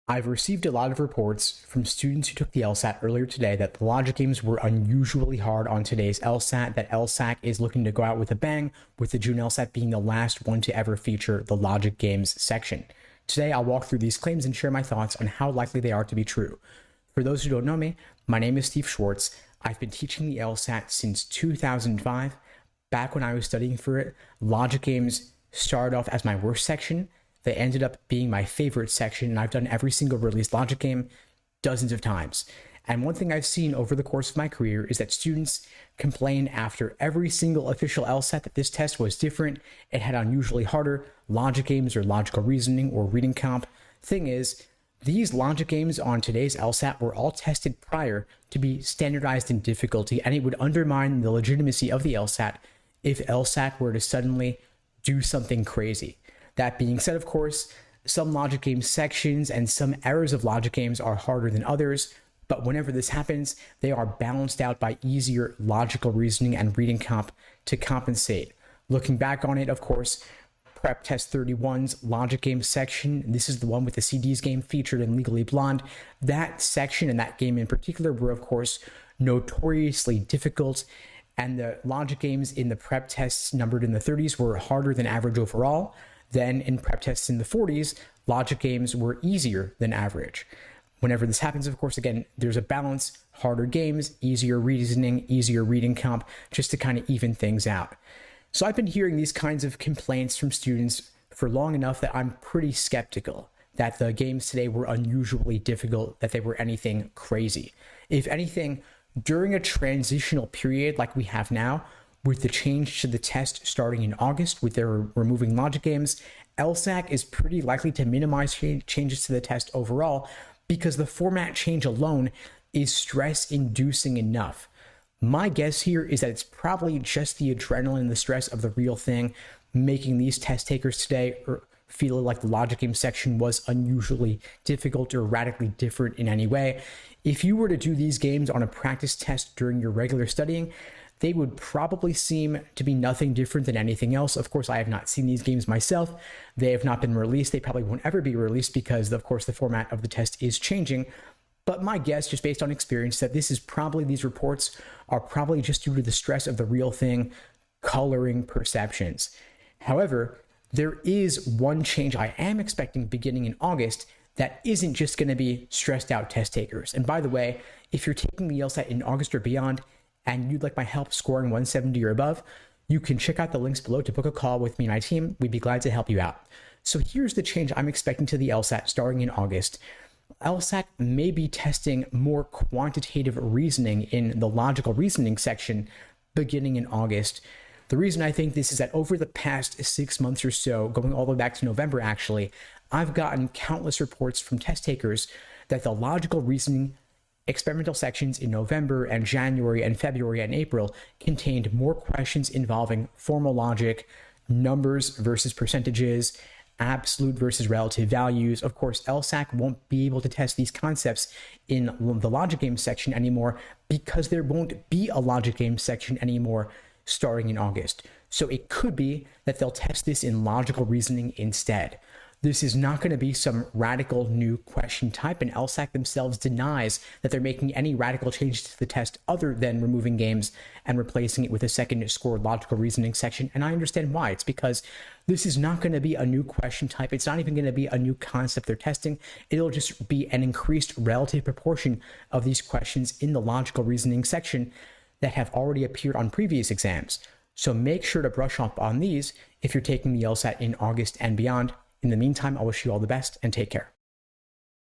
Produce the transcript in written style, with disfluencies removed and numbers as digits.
I've received a lot of reports from students who took the LSAT earlier today that the logic games were unusually hard on today's LSAT, that LSAC is looking to go out with a bang, with the June LSAT being the last one to ever feature the logic games section. Today, I'll walk through these claims and share my thoughts on how likely they are to be true. For those who don't know me, my name is Steve Schwartz. I've been teaching the LSAT since 2005. Back when I was studying for it, logic games started off as my worst section. They ended up being my favorite section, and I've done every single released logic game dozens of times. And one thing I've seen over the course of my career is that students complain after every single official LSAT that this test was different. It had unusually harder logic games or logical reasoning or reading comp. Thing is, these logic games on today's LSAT were all tested prior to be standardized in difficulty, and it would undermine the legitimacy of the LSAT if LSAC were to suddenly do something crazy. That being said, of course, some logic game sections and some errors of logic games are harder than others, but whenever this happens, they are balanced out by easier logical reasoning and reading comp to compensate. Looking back on it, of course, Prep Test 31's logic game section, this is the one with the CDs game featured in Legally Blonde. That section and that game in particular were, of course, notoriously difficult, and the logic games in the prep tests numbered in the 30s were harder than average overall. Then in prep tests in the 40s, logic games were easier than average. Whenever this happens, of course, again, there's a balance, harder games, easier reasoning, easier reading comp, just to kind of even things out. So I've been hearing these kinds of complaints from students for long enough that I'm pretty skeptical that the games today were unusually difficult, that they were anything crazy. If anything, during a transitional period like we have now, with the change to the test starting in August, with their removing logic games, LSAC is pretty likely to minimize changes to the test overall because the format change alone is stress-inducing enough. My guess here is that it's probably just the adrenaline and the stress of the real thing making these test takers today feel like the logic game section was unusually difficult or radically different in any way. If you were to do these games on a practice test during your regular studying, they would probably seem to be nothing different than anything else. Of course, I have not seen these games myself. They have not been released. They probably won't ever be released because, of course, the format of the test is changing. But my guess, just based on experience, that these reports are probably just due to the stress of the real thing coloring perceptions. However, there is one change I am expecting beginning in August that isn't just going to be stressed out test takers. And by the way, if you're taking the LSAT in August or beyond, and you'd like my help scoring 170 or above, you can check out the links below to book a call with me and my team. We'd be glad to help you out. So here's the change I'm expecting to the LSAT starting in August. LSAC may be testing more quantitative reasoning in the logical reasoning section beginning in August. The reason I think this is that over the past 6 months or so, going all the way back to November actually, I've gotten countless reports from test takers that the logical reasoning experimental sections in November and January and February and April contained more questions involving formal logic, numbers versus percentages, absolute versus relative values. Of course, LSAC won't be able to test these concepts in the logic game section anymore because there won't be a logic game section anymore starting in August. So it could be that they'll test this in logical reasoning instead. This is not going to be some radical new question type, and LSAC themselves denies that they're making any radical changes to the test other than removing games and replacing it with a second scored logical reasoning section. And I understand why. It's because this is not going to be a new question type. It's not even going to be a new concept they're testing. It'll just be an increased relative proportion of these questions in the logical reasoning section that have already appeared on previous exams. So make sure to brush up on these if you're taking the LSAT in August and beyond. In the meantime, I wish you all the best and take care.